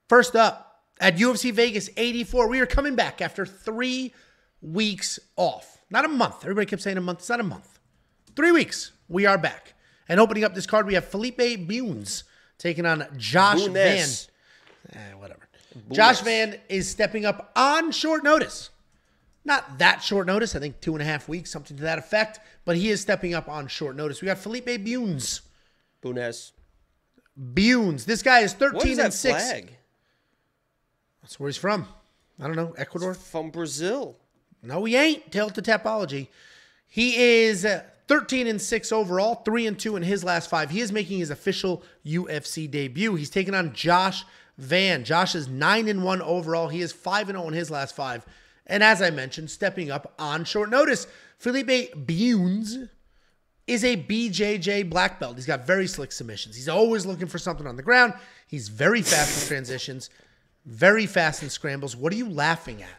First up, at UFC Vegas 84, we are coming back after 3 weeks off. Not a month. Everybody kept saying a month. It's not a month. 3 weeks. We are back. And opening up this card, we have Felipe Bunes taking on Josh Van. Whatever. Josh Van is stepping up on short notice. Not that short notice. I think 2.5 weeks, something to that effect. But he is stepping up on short notice. We got Felipe Bunes. Bunes. This guy is 13 What is that and 6. flag? That's where he's from. I don't know. Ecuador? It's from Brazil. No, he ain't. Tail to Tapology. He is 13 and 6 overall, 3 and 2 in his last 5. He is making his official UFC debut. He's taking on Josh Van. Josh is 9 and 1 overall. He is 5 and 0 in his last 5. And as I mentioned, stepping up on short notice, Felipe Bunes is a BJJ black belt. He's got very slick submissions. He's always looking for something on the ground. He's very fast in transitions, very fast in scrambles. What are you laughing at?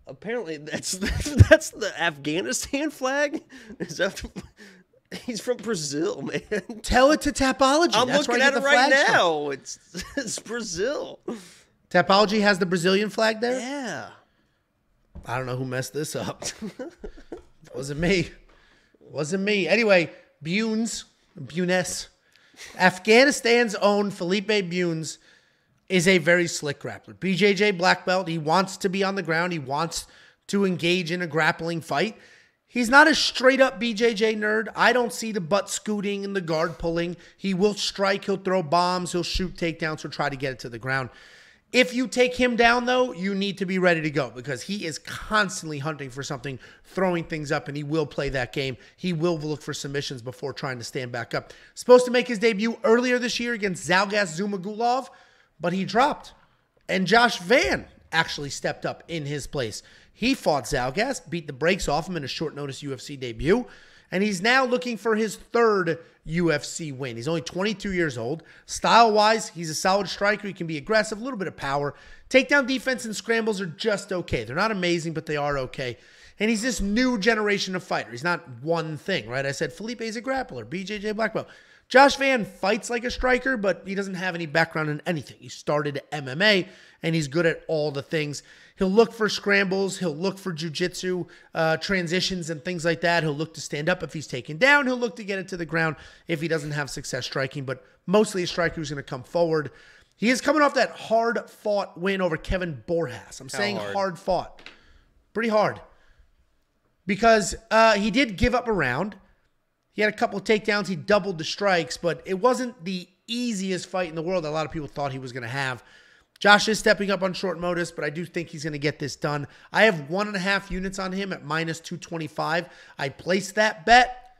Apparently, that's the Afghanistan flag. Is that? He's from Brazil, man. Tell it to Tapology. I'm That's looking at it right now. It's Brazil. Tapology has the Brazilian flag there? Yeah. I don't know who messed this up. It wasn't me. Anyway, Bunes. Afghanistan's own Felipe Bunes is a very slick grappler. BJJ black belt. He wants to be on the ground. He wants to engage in a grappling fight. He's not a straight-up BJJ nerd. I don't see the butt scooting and the guard pulling. He will strike. He'll throw bombs. He'll shoot takedowns. He'll try to get it to the ground. If you take him down, though, you need to be ready to go because he is constantly hunting for something, throwing things up, and he will play that game. He will look for submissions before trying to stand back up. Supposed to make his debut earlier this year against Zhalgas Zhumagulov, but he dropped. And Josh Van actually stepped up in his place. He fought Zhalgas, beat the brakes off him in a short notice UFC debut, and he's now looking for his 3rd UFC win. He's only 22 years old. Style-wise, he's a solid striker. He can be aggressive, a little bit of power. Takedown defense and scrambles are just okay. They're not amazing, but they are okay. And he's this new generation of fighter. He's not one thing, right? I said Felipe's a grappler, BJJ black belt. Josh Van fights like a striker, but he doesn't have any background in anything. He started MMA, and he's good at all the things. He'll look for scrambles. He'll look for jiu-jitsu transitions and things like that. He'll look to stand up if he's taken down. He'll look to get it to the ground if he doesn't have success striking, but mostly a striker who's going to come forward. He is coming off that hard-fought win over Kevin Borjas. I'm saying hard-fought. Pretty hard. Because he did give up a round. He had a couple of takedowns. He doubled the strikes, but it wasn't the easiest fight in the world that a lot of people thought he was going to have. Josh is stepping up on short notice, but I do think he's going to get this done. I have 1.5 units on him at -225. I placed that bet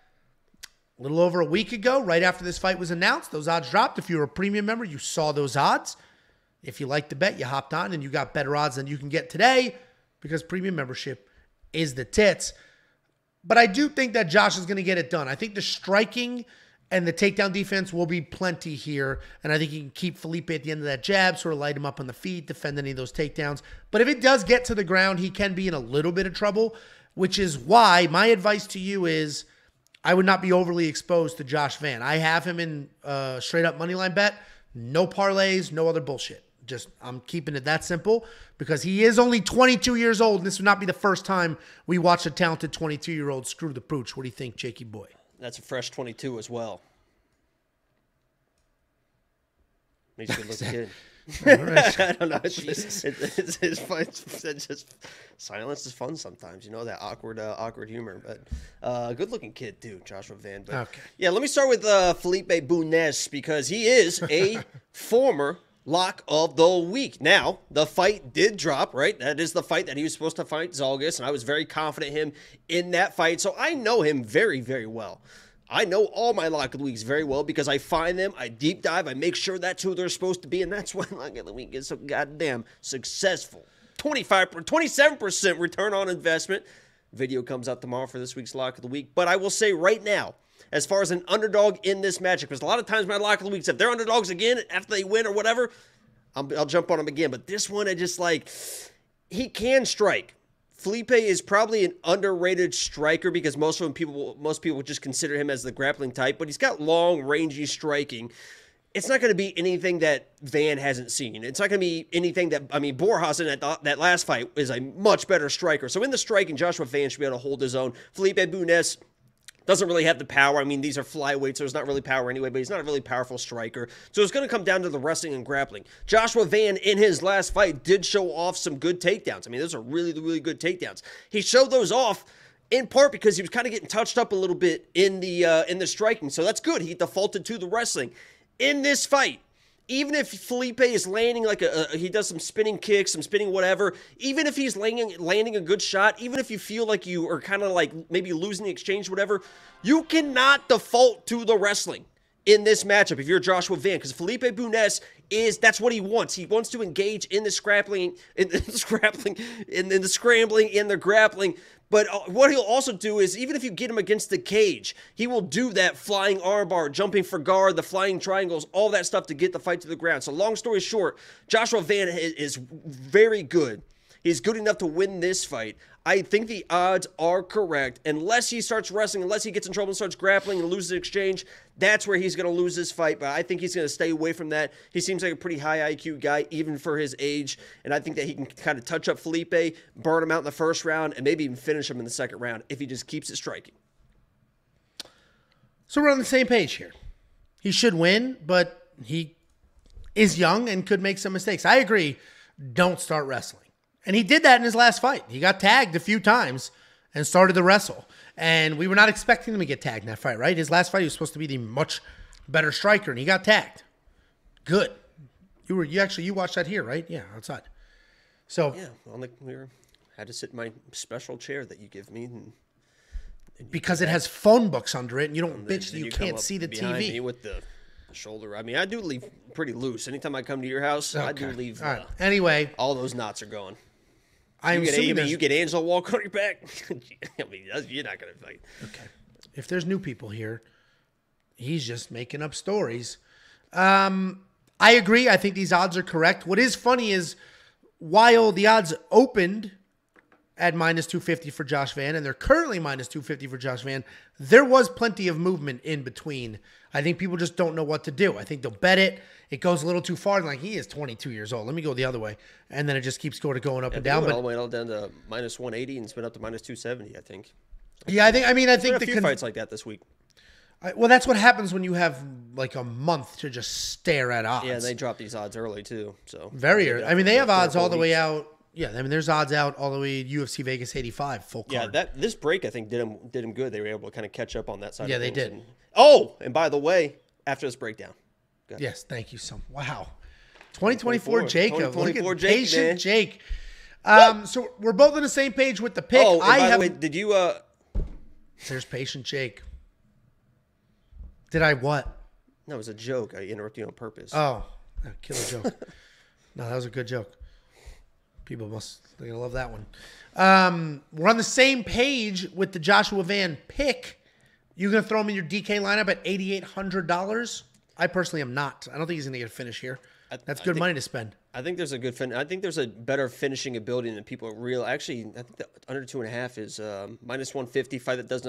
a little over a week ago, right after this fight was announced. Those odds dropped. If you were a premium member, you saw those odds. If you liked the bet, you hopped on and you got better odds than you can get today because premium membership is the tits. But I do think that Josh is going to get it done. I think the striking and the takedown defense will be plenty here. And I think he can keep Felipe at the end of that jab, sort of light him up on the feet, defend any of those takedowns. But if it does get to the ground, he can be in a little bit of trouble, which is why my advice to you is I would not be overly exposed to Josh Van. I have him in straight up moneyline bet. No parlays, no other bullshit. Just I'm keeping it that simple because he is only 22 years old. And this would not be the first time we watch a talented 22-year-old screw the pooch. What do you think, Jakey boy? That's a fresh 22 as well. He's a good-looking kid. Right. I don't know. It's fun. It's just silence is fun sometimes. You know that awkward humor. But good-looking kid too, Joshua Van. But okay. Yeah, let me start with Felipe Bunes because he is a former lock of the week. Now, the fight did drop, right? That is the fight that he was supposed to fight Zhalgas, and I was very confident in him in that fight. So I know him very, very well. I know all my lock of the weeks very well because I find them, I deep dive, I make sure that's who they're supposed to be, and that's why lock of the week is so goddamn successful. 27% return on investment. Video comes out tomorrow for this week's lock of the week. But I will say right now, as far as an underdog in this matchup, because a lot of times my lock of the weeks, if they're underdogs again after they win or whatever, I'll jump on them again. But this one, I just like, he can strike. Felipe is probably an underrated striker because most people just consider him as the grappling type, but he's got long, rangy striking. it's not going to be anything that Van hasn't seen. It's not going to be anything that, I mean, Borjason at that last fight is a much better striker. So in the striking, Joshua Van should be able to hold his own. Felipe Bunes doesn't really have the power. I mean, these are flyweights, so there's not really power anyway, but he's not a really powerful striker. So it's going to come down to the wrestling and grappling. Joshua Van, in his last fight, did show off some good takedowns. I mean, those are really, really good takedowns. He showed those off in part because he was kind of getting touched up a little bit in the striking. So that's good. He defaulted to the wrestling. In this fight, even if Felipe is landing like he does some spinning kicks, some spinning whatever, even if he's landing a good shot, even if you feel like you are kind of like maybe losing the exchange, whatever, you cannot default to the wrestling in this matchup if you're Joshua Van, because Felipe Bunes that's what he wants. He wants to engage in the scrambling, in the grappling. But what he'll also do is, even if you get him against the cage, he will do that flying armbar, jumping for guard, the flying triangles, all that stuff to get the fight to the ground. So long story short, Joshua Van is very good. He's good enough to win this fight. I think the odds are correct. Unless he starts wrestling, unless he gets in trouble and starts grappling and loses the exchange, that's where he's going to lose this fight. But I think he's going to stay away from that. He seems like a pretty high IQ guy, even for his age. And I think that he can kind of touch up Felipe, burn him out in the first round, and maybe even finish him in the second round if he just keeps it striking. So we're on the same page here. He should win, but he is young and could make some mistakes. I agree. Don't start wrestling. And he did that in his last fight. He got tagged a few times and started to wrestle. And we were not expecting him to get tagged in that fight, right? His last fight, he was supposed to be the much better striker, and he got tagged. Good. You watched that here, right? Yeah, outside. So yeah, had to sit in my special chair that you give me, and because it has phone books under it, and you don't bitch that you can't see the TV. Me with the shoulder. I mean, I do leave pretty loose. Anytime I come to your house, okay. I do leave. All right. Anyway, all those knots are going. You get Angela walk on your back. I mean, you're not gonna fight. Okay. If there's new people here, he's just making up stories. I agree. I think these odds are correct. What is funny is while the odds opened at minus 250 for Josh Van, and they're currently minus 250 for Josh Van, there was plenty of movement in between. I think people just don't know what to do. I think they'll bet it. It goes a little too far. Like, he is 22 years old. Let me go the other way. And then it just keeps going up and down. But all the way down to minus 180 and it's been up to minus 270, I think. Yeah, I think a few fights like that this week. Well, that's what happens when you have like a month to just stare at odds. Yeah, they drop these odds early too. So very early. I mean, they have odds all the way out. Yeah, I mean, there's odds out all the way UFC Vegas 85 full card. Yeah, this break I think did him good. They were able to kind of catch up on that side. Yeah, of they things. did. And by the way, after this breakdown. Yes, thank you so much. Wow. 2024 Jacob. 2024 Look at Jake, patient man. Jake. So we're both on the same page with the pick. Oh, and by the way, did you There's patient Jake. Did I what? No, it was a joke. I interrupted you on purpose. Oh, killer joke. No, that was a good joke. People they're going to love that one. We're on the same page with the Joshua Van pick. You going to throw him in your DK lineup at $8,800? I personally am not. I don't think he's going to get a finish here. That's good money to spend. I think there's a good I think there's a better finishing ability than people real. Actually, I think the under 2.5 is minus 150. Fight does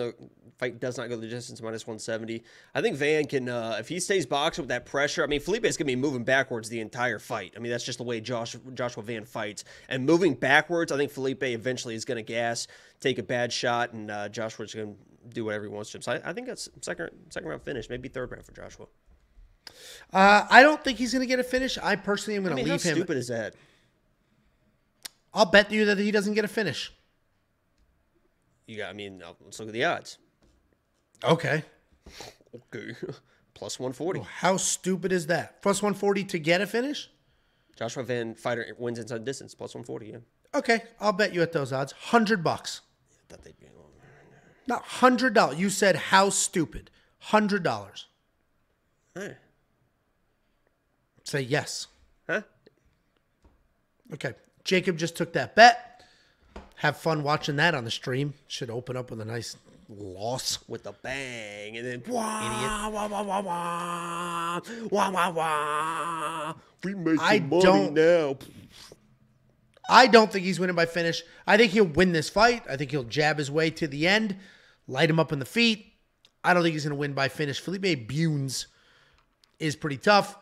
not go the distance, minus 170. I think Van can, if he stays boxing with that pressure. I mean, Felipe is going to be moving backwards the entire fight. I mean, that's just the way Joshua Van fights. And moving backwards, I think Felipe eventually is going to gas, take a bad shot, and Joshua's going to do whatever he wants to him. So I think that's second round finish, maybe third round for Joshua. I don't think he's going to get a finish. I personally am going to leave him. How stupid is that? I'll bet you that he doesn't get a finish. Let's look at the odds. Okay. Plus 140. How stupid is that? Plus 140 to get a finish? Joshua Van fighter wins inside distance. Plus 140, yeah. Okay, I'll bet you at those odds. $100. I thought they'd be Not $100. You said how stupid. $100. Hey. Say yes. Huh? Okay. Jacob just took that bet. Have fun watching that on the stream. Should open up with a nice loss. With a bang. And then wah, wah, wah, wah, wah. Wah, wah, wah. We making money now. I don't think he's winning by finish. I think he'll win this fight. I think he'll jab his way to the end. Light him up in the feet. I don't think he's going to win by finish. Felipe Bunes is pretty tough.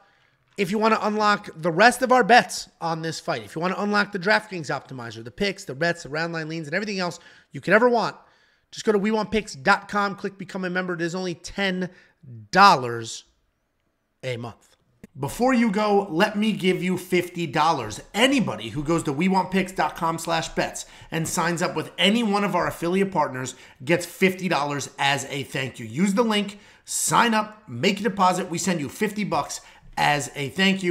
If you want to unlock the rest of our bets on this fight, if you want to unlock the DraftKings optimizer, the picks, the bets, the round line leans, and everything else you could ever want, just go to WeWantPicks.com, click Become a Member. It is only $10 a month. Before you go, let me give you $50. Anybody who goes to WeWantPicks.com/bets and signs up with any one of our affiliate partners gets $50 as a thank you. Use the link, sign up, make a deposit. We send you $50 as a thank you.